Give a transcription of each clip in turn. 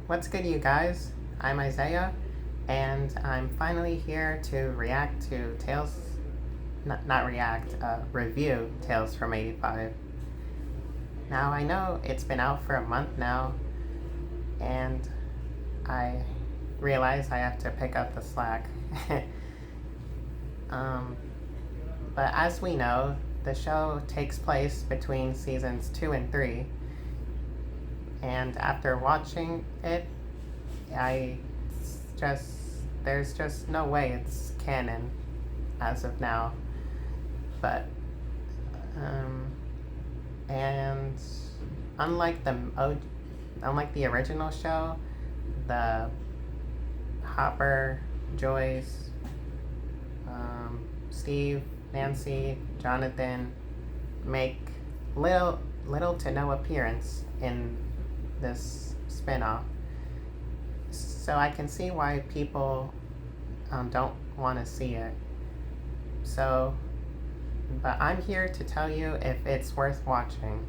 What's good, you guys? I'm Isaiah, and I'm finally here to react to Tales, not react, review Tales from 85. Now, I know it's been out for a month now, and I realize I have to pick up the slack. um, but as we know, the show takes place between seasons 2 and 3, and after watching it, I just there's just no way it's canon as of now. But and unlike unlike the original show, the Hopper, Joyce, Steve, Nancy, Jonathan make little to no appearance in this spinoff. So I can see why people don't want to see it. But I'm here to tell you if it's worth watching.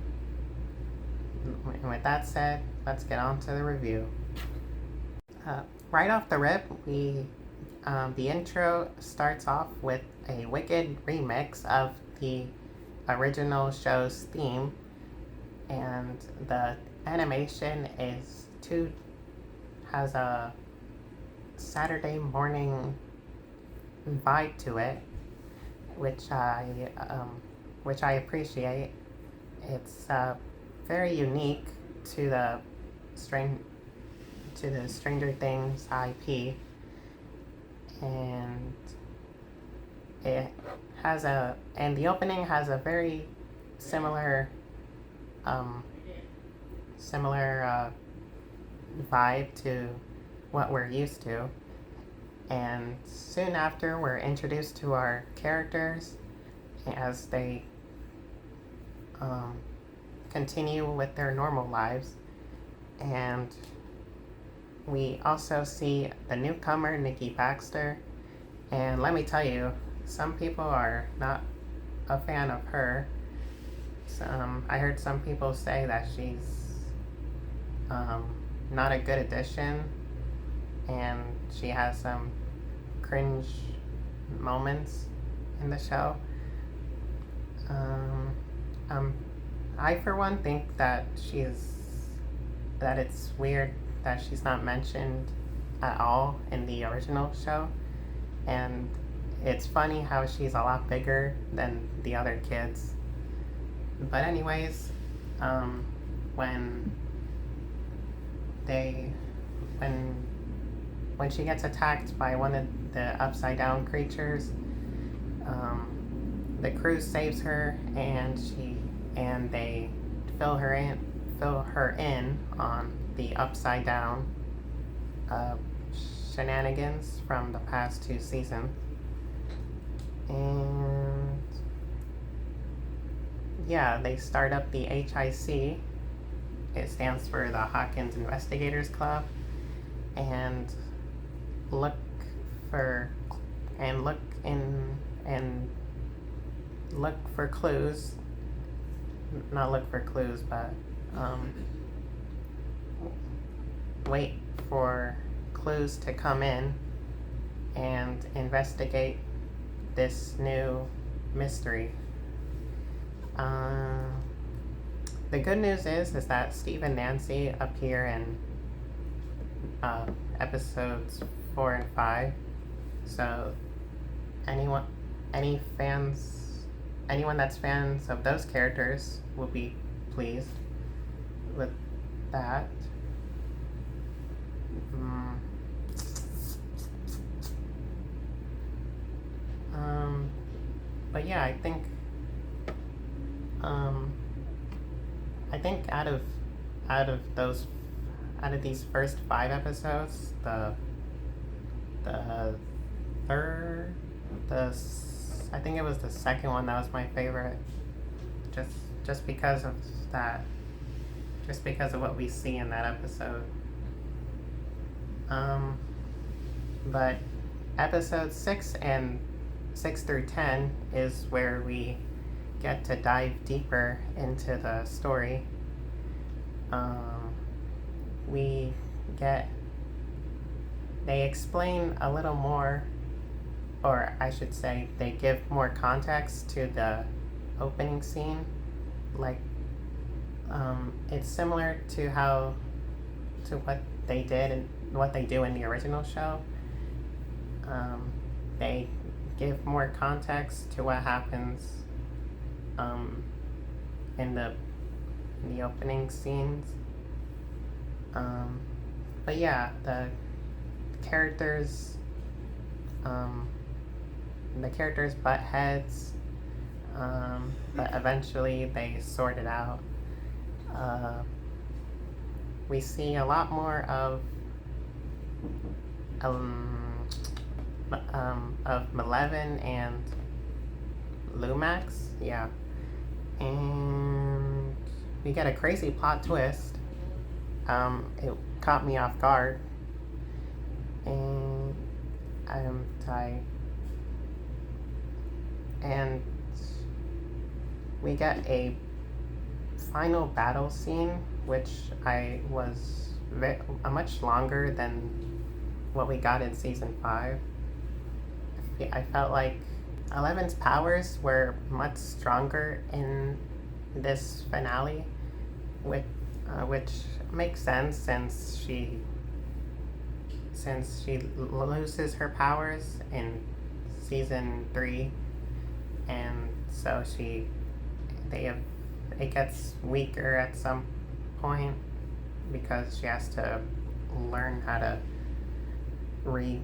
And with that said, let's get on to the review. Right off the rip, the intro starts off with a wicked remix of the original show's theme, and the animation has a Saturday morning vibe to it, which I appreciate. It's very unique to the Stranger Things IP, and the opening has a very similar vibe to what we're used to. And soon after, we're introduced to our characters as they continue with their normal lives. And we also see the newcomer, Nikki Baxter. And let me tell you, some people are not a fan of her. I heard some people say that she's not a good addition, and she has some cringe moments in the show. I for one think that it's weird that she's not mentioned at all in the original show, and it's funny how she's a lot bigger than the other kids. But anyways, when she gets attacked by one of the upside down creatures, the crew saves her, and they fill her in on the upside down shenanigans from the past 2 seasons. And yeah, they start up the HIC. It stands for the Hawkins Investigators Club, and look for clues. Not look for clues, but wait for clues to come in and investigate this new mystery. The good news is that Steve and Nancy appear in episodes 4 and 5. So anyone that's fans of those characters will be pleased with that. But yeah, I think out of these first 5 episodes, I think it was the second one that was my favorite, just because of what we see in that episode. But episode 6 through 10 is where we get to dive deeper into the story. We get they explain a little more, or I should say, they give more context to the opening scene. Like, it's similar to what they did and what they do in the original show. They give more context to what happens in the opening scenes. But yeah, characters the characters butt heads, but eventually they sort it out. We see a lot more of Maleven and Lumax, yeah, and we get a crazy plot twist. It caught me off guard, and and we get a final battle scene, which was much longer than what we got in season 5. I felt like Eleven's powers were much stronger in this finale, which makes sense since she loses her powers in season 3, and so it gets weaker at some point because she has to learn how to regain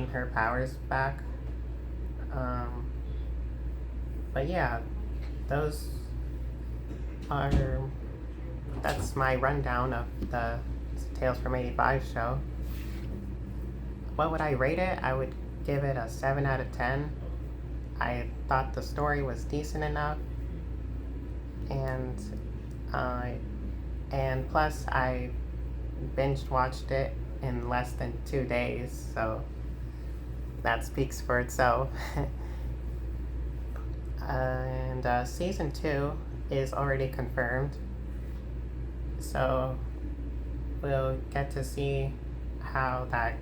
her powers back. But yeah, that's my rundown of the Tales from 85 show. What would I rate it? I would give it a 7 out of 10. I thought the story was decent enough, and plus I binge watched it in less than 2 days, so that speaks for itself. And season 2 is already confirmed, so we'll get to see how that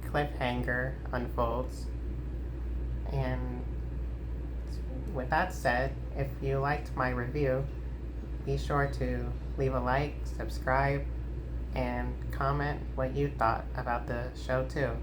cliffhanger unfolds. And with that said, if you liked my review, be sure to leave a like, subscribe, and comment what you thought about the show too.